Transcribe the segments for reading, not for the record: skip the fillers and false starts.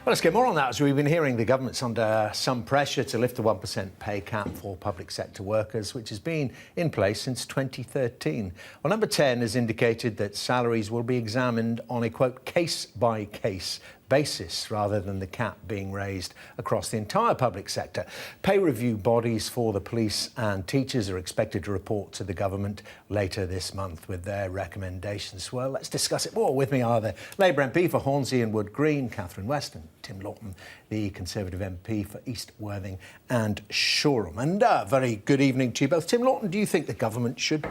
Well, let's get more on that, as we've been hearing the government's under some pressure to lift the 1% pay cap for public sector workers, which has been in place since 2013. Well, Number 10 has indicated that salaries will be examined on a, quote, case-by-case basis rather than the cap being raised across the entire public sector. Pay review bodies for the police and teachers are expected to report to the government later this month with their recommendations. Well, let's discuss it more. With me are the Labour MP for Hornsey and Wood Green, Catherine Weston, Tim Loughton, the Conservative MP for East Worthing and Shoreham. And very good evening to you both. Tim Loughton, do you think the government should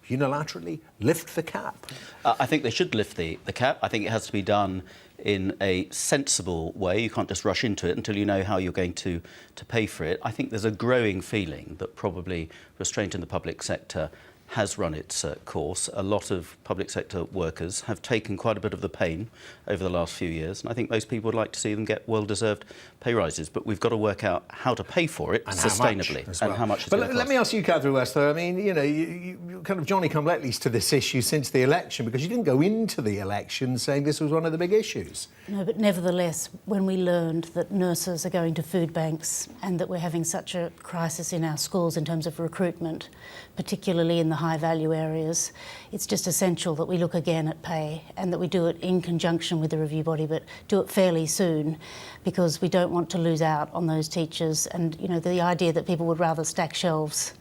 unilaterally lift the cap? I think they should lift the cap. I think it has to be done in a sensible way. You can't just rush into it until you know how you're going to pay for it. I think there's a growing feeling that probably restraint in the public sector has run its course. A lot of public sector workers have taken quite a bit of the pain over the last few years, and I think most people would like to see them get well-deserved pay rises, but we've got to work out how to pay for it sustainably and how much it's going to cost. Let me ask you, Catherine West, though. I mean, you know, you kind of Johnny-come-latelys to this issue since the election, because you didn't go into the election saying this was one of the big issues. No, but nevertheless, when we learned that nurses are going to food banks and that we're having such a crisis in our schools in terms of recruitment, particularly in the high-value areas, it's just essential that we look again at pay and that we do it in conjunction with the review body, but do it fairly soon, because we don't want to lose out on those teachers. And, you know, the idea that people would rather stack shelves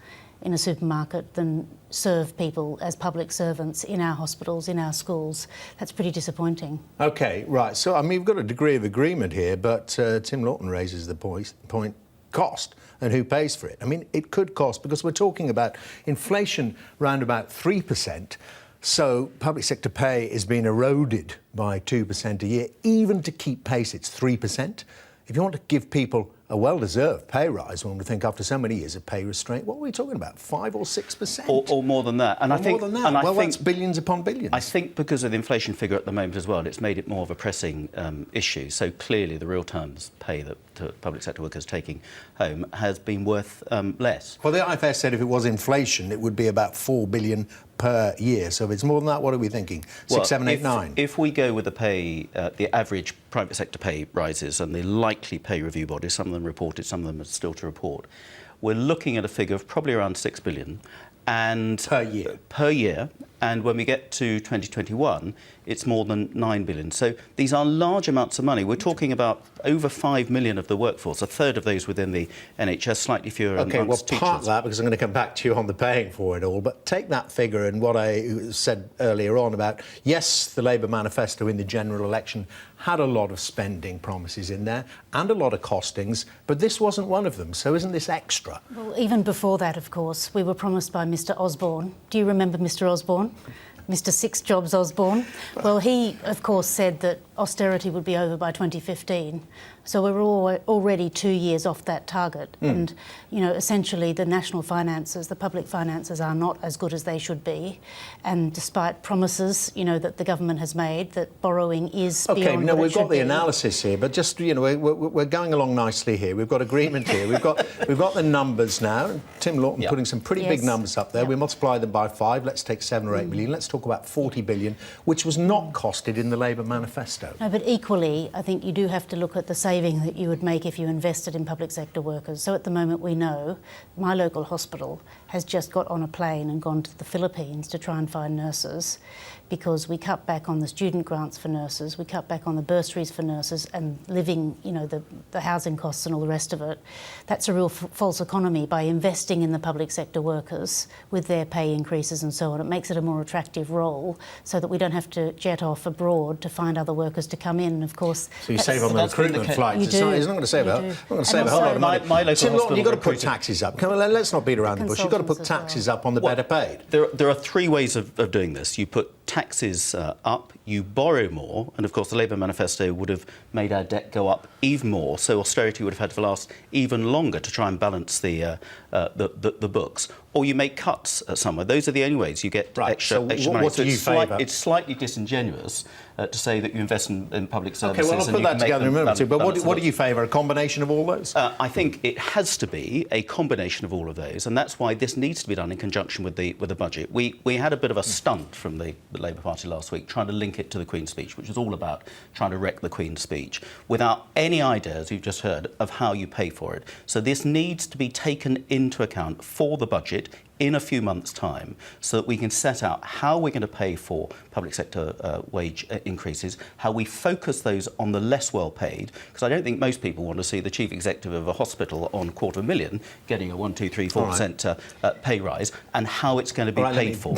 in a supermarket than serve people as public servants in our hospitals, in our schools, that's pretty disappointing. OK, right. So, I mean, we've got a degree of agreement here, but Tim Loughton raises the point cost and who pays for it. I mean, it could cost, because we're talking about inflation round about 3%. So public sector pay is being eroded by 2% a year. Even to keep pace, it's 3%. If you want to give people a well-deserved pay rise, when we think after so many years of pay restraint, what are we talking about, 5 or 6%? Or more than that. And I think, more than that. Well, that's billions upon billions. I think because of the inflation figure at the moment as well, it's made it more of a pressing issue. So clearly the real terms pay that public sector workers taking home has been worth less. Well, the IFS said if it was inflation, it would be about 4 billion per year. So if it's more than that, what are we thinking? 6, 7, 8, 9? If we go with the average private sector pay rises and the likely pay review bodies, some of them reported, some of them are still to report, we're looking at a figure of probably around 6 billion. And per year. And when we get to 2021, it's more than 9 billion. So these are large amounts of money. We're talking about over 5 million of the workforce, a third of those within the NHS, slightly fewer amongst teachers. Park that, because I'm going to come back to you on the paying for it all, but take that figure and what I said earlier on about, yes, the Labour manifesto in the general election had a lot of spending promises in there and a lot of costings, but this wasn't one of them. So isn't this extra? Well, even before that, of course, we were promised by Mr Osborne. Do you remember Mr Osborne? Mr Six Jobs Osborne. Well, he, of course, said that austerity would be over by 2015. So we're already 2 years off that target. And, you know, essentially the national finances, the public finances are not as good as they should be. And despite promises, you know, that the government has made, that borrowing is beyond what it should be. OK, no, we've got the analysis here, but just, you know, we're going along nicely here. We've got agreement here. We've got the numbers now. Tim Loughton putting some pretty big numbers up there. We multiply them by 5. Let's take 7 or 8 million. Let's talk about 40 billion, which was not costed in the Labour manifesto. No, but equally, I think you do have to look at the saving that you would make if you invested in public sector workers. So at the moment we know my local hospital has just got on a plane and gone to the Philippines to try and find nurses, because we cut back on the student grants for nurses, we cut back on the bursaries for nurses and living, you know, the housing costs and all the rest of it. That's a real false economy. By investing in the public sector workers with their pay increases and so on, it makes it a more attractive role so that we don't have to jet off abroad to find other workers to come in. Of course, so you save on the recruitment flights. It's not going to save a whole lot of money. Tim Loughton, you've got to put taxes up. Come on, let's not beat around the bush. You've got to put taxes up on the better paid. There are 3 ways of doing this. You put taxes up, you borrow more, and of course the Labour manifesto would have made our debt go up even more, so austerity would have had to last even longer to try and balance the books. or you make cuts somewhere. Those are the only ways you get extra money. What do you favour? It's slightly disingenuous to say that you invest in public services. OK, well, I'll put that together in a minute. But what do you favour? A combination of all those? I think it has to be a combination of all of those, and that's why this needs to be done in conjunction with the budget. We had a bit of a stunt from the Labour Party last week, trying to link it to the Queen's speech, which was all about trying to wreck the Queen's speech, without any ideas, you've just heard, of how you pay for it. So this needs to be taken into account for the budget in a few months' time, so that we can set out how we're going to pay for public sector wage increases, how we focus those on the less well-paid, because I don't think most people want to see the chief executive of a hospital on $250,000 getting a 1, 2, 3, 4% pay rise, and how it's going to be paid for.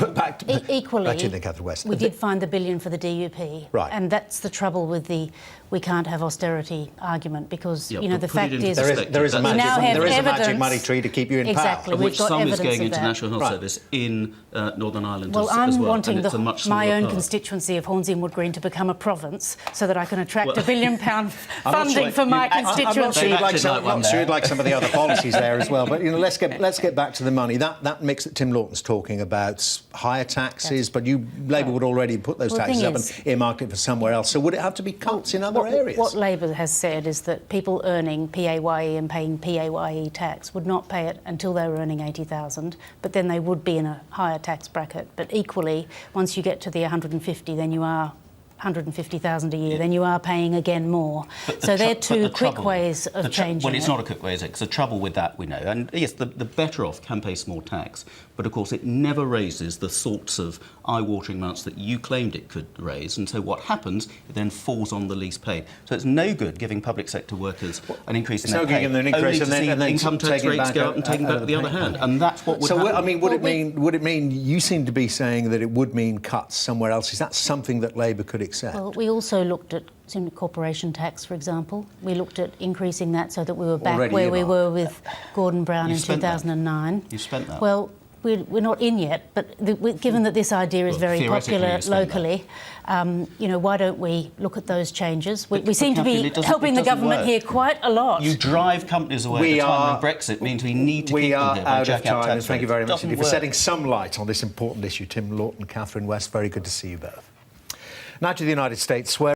Equally, back to the Catherine West. we did find the billion for the DUP, and that's the trouble with the we can't have austerity argument, because the fact is there is a magic money tree to keep you in exactly, power. We've got some is evidence going of into that. National Health Service in Northern Ireland well, as well. I'm wanting my own part. constituency of Hornsey and Wood Green to become a province, so that I can attract £1 billion funding for my constituency. I'm not sure you'd like some of the other policies there as well. But let's get back to the money. That mix that Tim Loughton's talking about, higher taxes, but Labour would already put those taxes up and earmarked it for somewhere else. So would it have to be cuts in other areas? What Labour has said is that people earning PAYE and paying PAYE tax would not pay it until they were earning 80,000, but then they would be in a higher tax bracket. But equally, once you get to the 150, then you are 150,000 a year, then you are paying again more. So they're two quick ways of changing Well, it's not a quick way, is it? Because the trouble with that, we know, and yes, the better off can pay small tax, but of course it never raises the sorts of eye-watering amounts that you claimed it could raise, and so what happens, it then falls on the least paid. So it's no good giving public sector workers an increase in their pay. An increase and then income tax rates go up and taking back the other hand, and that's what would happen. So, I mean, would it mean, you seem to be saying that it would mean cuts somewhere else. Is that something that Labour could accept? Well, we also looked at corporation tax, for example. We looked at increasing that so that we were back where we were with Gordon Brown in 2009. You spent that. Well, we're not in yet, but given that this idea is very popular locally, why don't we look at those changes? We seem to be helping the government here quite a lot. You drive companies away at a time when Brexit means we need to keep them here by out of jacking up time. tax Thank you very much rates. for setting some light on this important issue. Tim Loughton, Catherine West, very good to see you both. Now to the United States, where